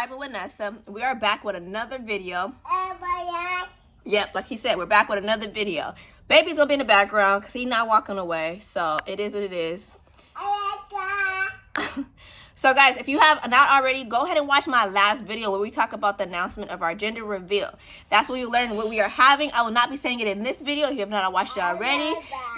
with Nessa. We are back with another video. Yep, like he said, we're back with another video. Baby's gonna be in the background because he's not walking away. So it is what it is. So guys, if you have not already, go ahead and watch my last video where we talk about the announcement of our gender reveal. That's where you learn what we are having. I will not be saying it in this video. If you have not watched it already,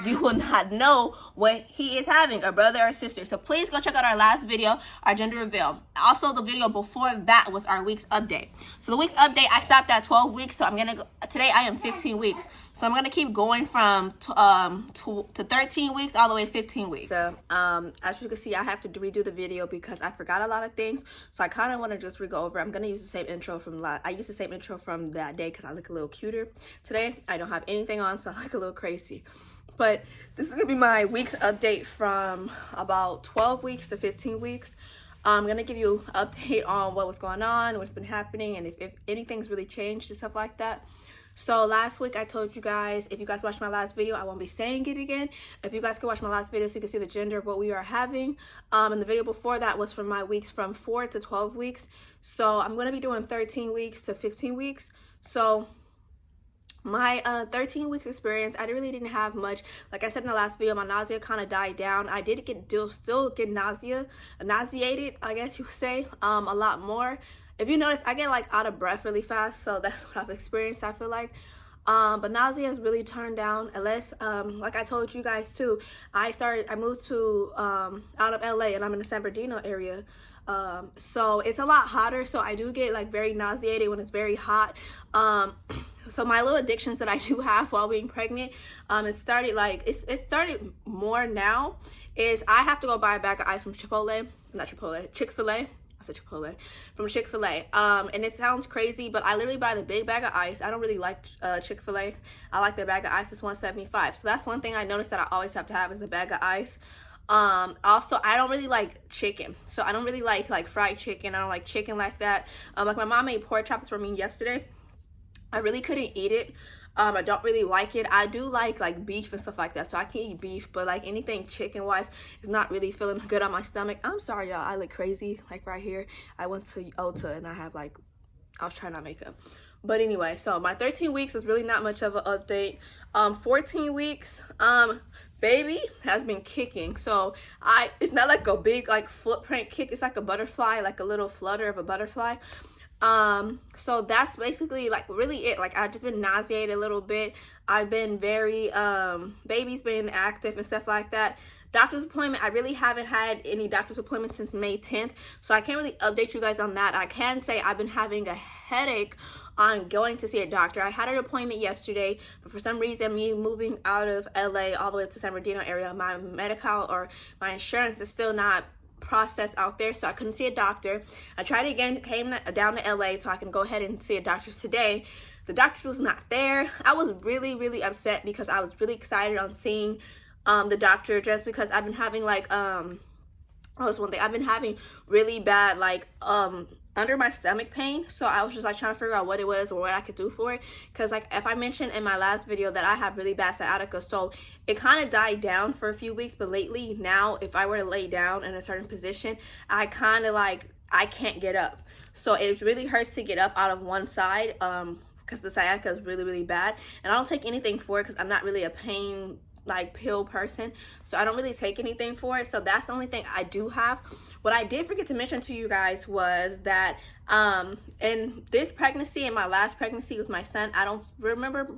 you will not know what he is having, a brother or sister. So please go check out our last video, our gender reveal. Also, the video before that was our week's update. So the week's update, I stopped at 12 weeks. So I'm gonna go, today I am 15 weeks. So I'm gonna keep going from to 13 weeks all the way to 15 weeks. So as you can see, I have to redo the video because I forgot a lot of things. So I kind of want to just re-go over. I'm gonna use the same intro from I used the same intro from that day because I look a little cuter. Today I don't have anything on, so I look a little crazy. But this is gonna be my week's update from about 12 weeks to 15 weeks. I'm gonna give you an update on what was going on, what's been happening, and if anything's really changed and stuff like that. So last week I told you guys, if you guys watched my last video, I won't be saying it again. If you guys can watch my last video so you can see the gender of what we are having. And the video before that was from my weeks from 4 to 12 weeks. So I'm going to be doing 13 weeks to 15 weeks. So my 13 weeks experience, I really didn't have much. Like I said in the last video, my nausea kind of died down. I did still get nauseated, I guess you would say, a lot more. If you notice, I get like out of breath really fast, so that's what I've experienced, I feel like. But nausea has really turned down, unless like I told you guys too, I moved to out of LA, and I'm in the San Bernardino area. So it's a lot hotter, so I do get like very nauseated when it's very hot. So my little addictions that I do have while being pregnant, it started more now, is I have to go buy a bag of ice from Chick-fil-A. From Chick-fil-A. And it sounds crazy, but I literally buy the big bag of ice. I don't really like Chick-fil-A. I like their bag of ice. It's $1.75. So that's one thing I noticed that I always have to have is a bag of ice. Also, I don't really like chicken. So I don't really like fried chicken. I don't like chicken like that. Like my mom made pork chops for me yesterday. I really couldn't eat it. I don't really like it. I do like beef and stuff like that, so I can eat beef, but like anything chicken wise is not really feeling good on my stomach. I'm sorry y'all, I look crazy like right here. I went to Ulta and I was trying on makeup. But anyway, so my 13 weeks is really not much of an update. 14 weeks, baby has been kicking. So it's not like a big like footprint kick, it's like a butterfly, like a little flutter of a butterfly. So that's basically like really it. Like I've just been nauseated a little bit. I've been very baby's been active and stuff like that. Doctor's appointment, I really haven't had any doctor's appointment since May 10th, so I can't really update you guys on that. I can say I've been having a headache on going to see a doctor. I had an appointment yesterday, but for some reason, me moving out of LA all the way up to San Bernardino area, my medical or my insurance is still not process out there, so I couldn't see a doctor. I tried again, came down to LA so I can go ahead and see a doctor today. The doctor was not there. I was really upset because I was really excited on seeing the doctor, just because I've been having like that's one thing, I've been having really bad like under my stomach pain. So I was just like trying to figure out what it was or what I could do for it, because like if I mentioned in my last video that I have really bad sciatica, so it kind of died down for a few weeks, but lately now if I were to lay down in a certain position, I kind of like I can't get up. So it really hurts to get up out of one side because the sciatica is really bad, and I don't take anything for it because I'm not really a pain like pill person, so I don't really take anything for it. So that's the only thing I do have. What I did forget to mention to you guys was that in this pregnancy and my last pregnancy with my son, I don't remember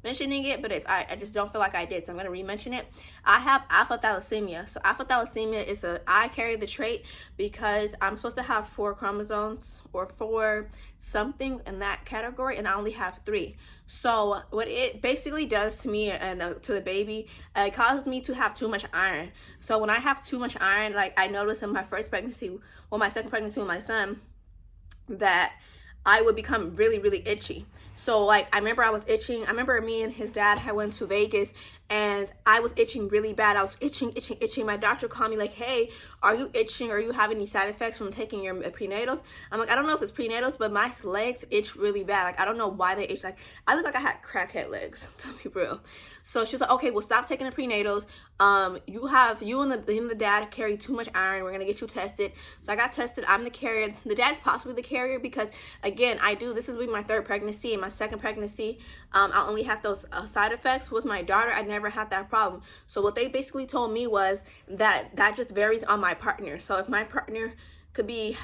mentioning it, but if I just don't feel like I did, so I'm going to re-mention it. I have alpha thalassemia. So alpha thalassemia is I carry the trait because I'm supposed to have 4 chromosomes or 4 something in that category, and I only have 3. So what it basically does to me and to the baby, it causes me to have too much iron. So when I have too much iron, like I noticed in my first pregnancy, well, my second pregnancy with my son, that I would become really, really itchy. So like I remember I was itching. I remember me and his dad had went to Vegas and I was itching really bad. I was itching. My doctor called me like, hey, are you itching? Are you having any side effects from taking your prenatals? I'm like, I don't know if it's prenatals, but my legs itch really bad. Like, I don't know why they itch. Like, I look like I had crackhead legs, to be real. So she's like, okay, well, stop taking the prenatals. You and the dad carry too much iron. We're gonna get you tested. So I got tested. I'm the carrier. The dad's possibly the carrier because, again, this is with my third pregnancy. And my second pregnancy, I only had those side effects. With my daughter, I never had that problem. So what they basically told me was that just varies on my partner. So if my partner could be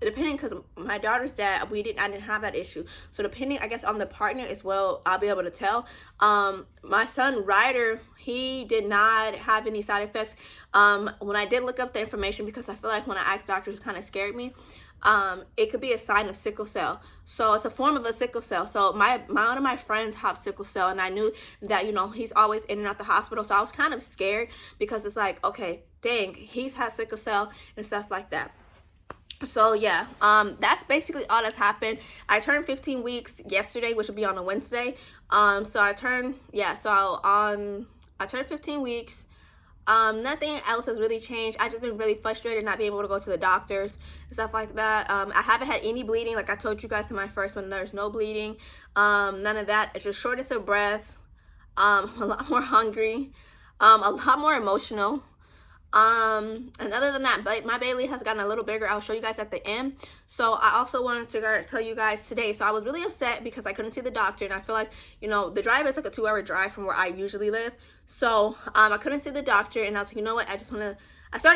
depending, because my daughter's dad, I didn't have that issue, so depending, I guess, on the partner as well, I'll be able to tell. My son Ryder, he did not have any side effects. When I did look up the information, because I feel like when I asked doctors, it kind of scared me. It could be a sign of sickle cell. So it's a form of a sickle cell. So one of my friends have sickle cell, and I knew that, he's always in and out the hospital. So I was kind of scared because it's like, okay, dang, he's had sickle cell and stuff like that. So yeah, that's basically all that's happened. I turned 15 weeks yesterday, which will be on a Wednesday. I turned 15 weeks. Nothing else has really changed. I've just been really frustrated not being able to go to the doctors and stuff like that. I haven't had any bleeding, like I told you guys in my first one. There's no bleeding, none of that. It's just shortness of breath, a lot more hungry, a lot more emotional. And other than that, my Bailey has gotten a little bigger. I'll show you guys at the end. So I also wanted to tell you guys today. So I was really upset because I couldn't see the doctor, and I feel like, the drive is like a 2-hour drive from where I usually live. So I couldn't see the doctor, and I was like, you know what,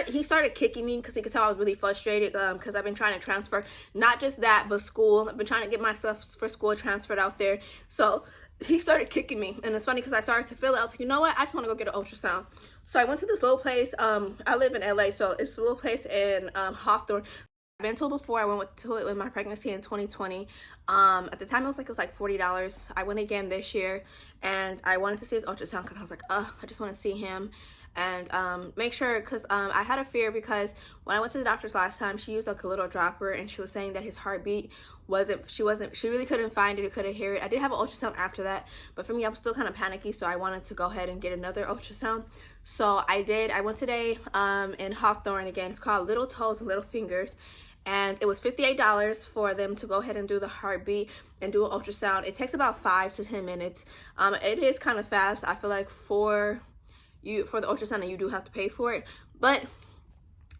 he started kicking me because he could tell I was really frustrated, because I've been trying to transfer, not just that, but school. I've been trying to get my stuff for school transferred out there. So he started kicking me, and it's funny because I started to feel it. I was like, you know what, I just want to go get an ultrasound. So I went to this little place. I live in LA, so it's a little place in Hawthorne. I've been told before. I went to it with my pregnancy in 2020. At the time it was like $40. I went again this year, and I wanted to see his ultrasound because I was like, I just want to see him and make sure, because I had a fear, because when I went to the doctor's last time, she used like a little dropper, and she was saying that his heartbeat she really couldn't find it, couldn't hear it. I did have an ultrasound after that, but for me, I was still kind of panicky, so I wanted to go ahead and get another ultrasound. So I did. I went today in Hawthorne again. It's called Little Toes and Little Fingers, and it was $58 for them to go ahead and do the heartbeat and do an ultrasound. It takes about 5 to 10 minutes. It is kind of fast. I feel like for the ultrasound, and you do have to pay for it, but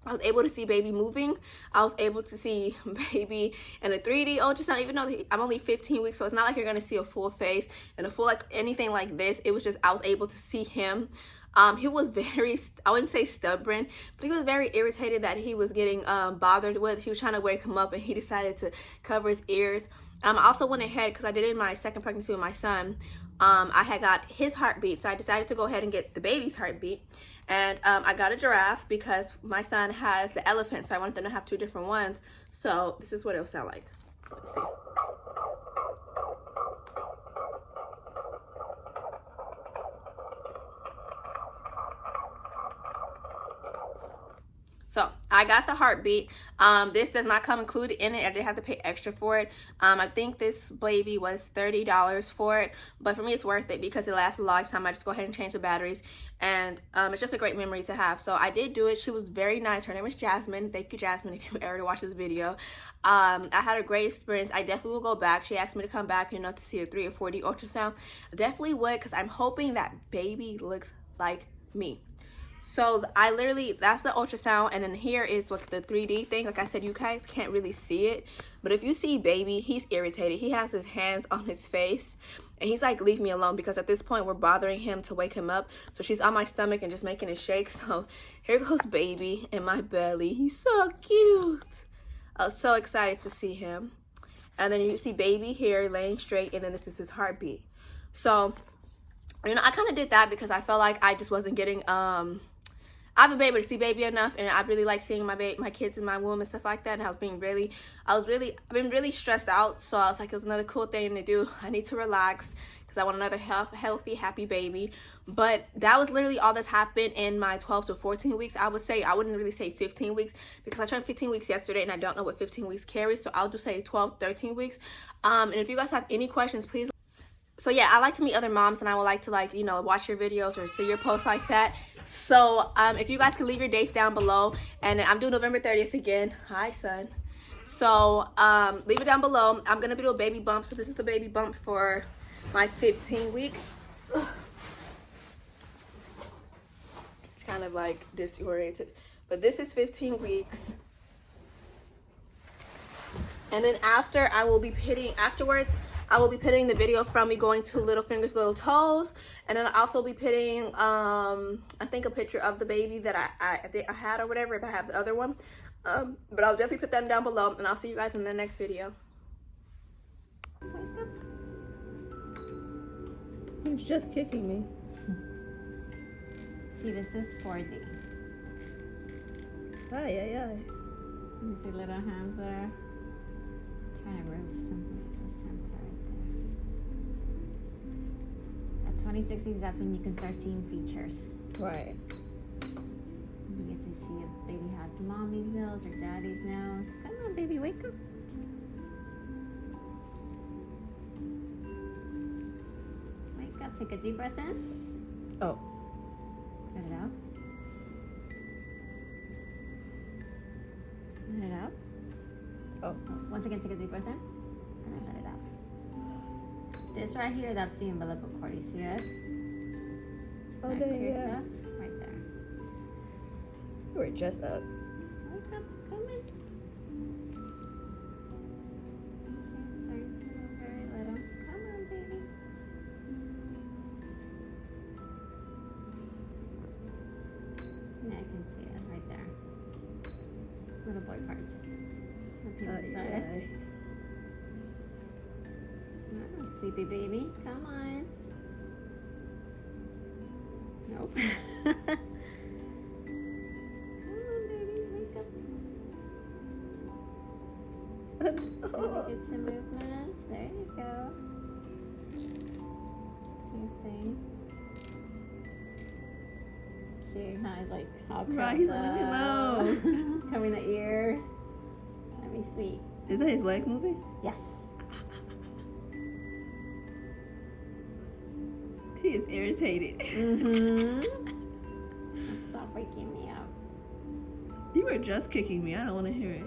I was able to see baby moving. I was able to see baby in a 3D ultrasound, even though I'm only 15 weeks, so it's not like you're gonna see a full face and a full anything like this. It was just I was able to see him. He was very, I wouldn't say stubborn, but he was very irritated that he was getting bothered with. He was trying to wake him up, and he decided to cover his ears. I also went ahead, because I did it in my second pregnancy with my son. I had got his heartbeat, so I decided to go ahead and get the baby's heartbeat. And I got a giraffe because my son has the elephant, so I wanted them to have 2 different ones. So this is what it'll sound like. Let's see. So I got the heartbeat. This does not come included in it. I did have to pay extra for it. I think this baby was $30 for it, but for me it's worth it because it lasts a lifetime. I just go ahead and change the batteries, and it's just a great memory to have. So I did do it. She was very nice. Her name is Jasmine. Thank you, Jasmine, if you ever watch this video. I had a great experience. I definitely will go back. She asked me to come back, to see a 3 or 4D ultrasound. I definitely would, because I'm hoping that baby looks like me. So that's the ultrasound, and then here is what the 3D thing. Like I said, you guys can't really see it, but if you see baby, he's irritated. He has his hands on his face, and he's like, leave me alone, because at this point we're bothering him to wake him up. So she's on my stomach and just making it shake. So here goes baby in my belly. He's so cute. I was so excited to see him. And then you see baby here laying straight, and then this is his heartbeat. So I kind of did that because I felt like I just wasn't getting I haven't been able to see baby enough, and I really like seeing my kids in my womb and stuff like that. And I've been really stressed out. So I was like, it was another cool thing to do. I need to relax, because because I want another healthy, happy baby. But that was literally all that's happened in my 12 to 14 weeks. I would say, I wouldn't really say 15 weeks because I turned 15 weeks yesterday and I don't know what 15 weeks carries. So I'll just say 12, 13 weeks. And if you guys have any questions, please. So yeah, I like to meet other moms and I would like to, like, you know, watch your videos or see your posts like that. So if you guys can leave your dates down below, and I'm doing November 30th again. Hi, son. So leave it down below. I'm gonna do a baby bump. So this is the baby bump for my 15 weeks. Ugh. It's kind of like disoriented, but this is 15 weeks. And then afterwards, I will be pitting the video from me going to Little Fingers, Little Toes. And then I'll also be pitting, I think, a picture of the baby that I had or whatever, if I have the other one. But I'll definitely put them down below, and I'll see you guys in the next video. He's just kicking me. See, this is 4D. You see little hands there? Trying to remove something at the center right there. At 26 weeks, that's when you can start seeing features. Right. You get to see if baby has mommy's nose or daddy's nose. Come on, baby, wake up. Wake up, take a deep breath in. Oh. Let it out. Let it out. Oh. Once again, take a deep breath in, and then let it out. This right here, that's the umbilical cord. You see it? Oh, that there, clear yeah. stuff right there. We're just up. Wake up, come in. Okay, starting to move very little. Come on, baby. Yeah, I can see it right there. Little boy parts. Oh, sleepy baby, come on. Nope. Come on, baby, wake up. Get some movement. There you go. You see? Cute, huh? He's like all right, he's like, leave me alone. Covering the ears. Let me sleep. Is that his legs moving? Yes. He is irritated. Stop waking me up. You were just kicking me. I don't want to hear it.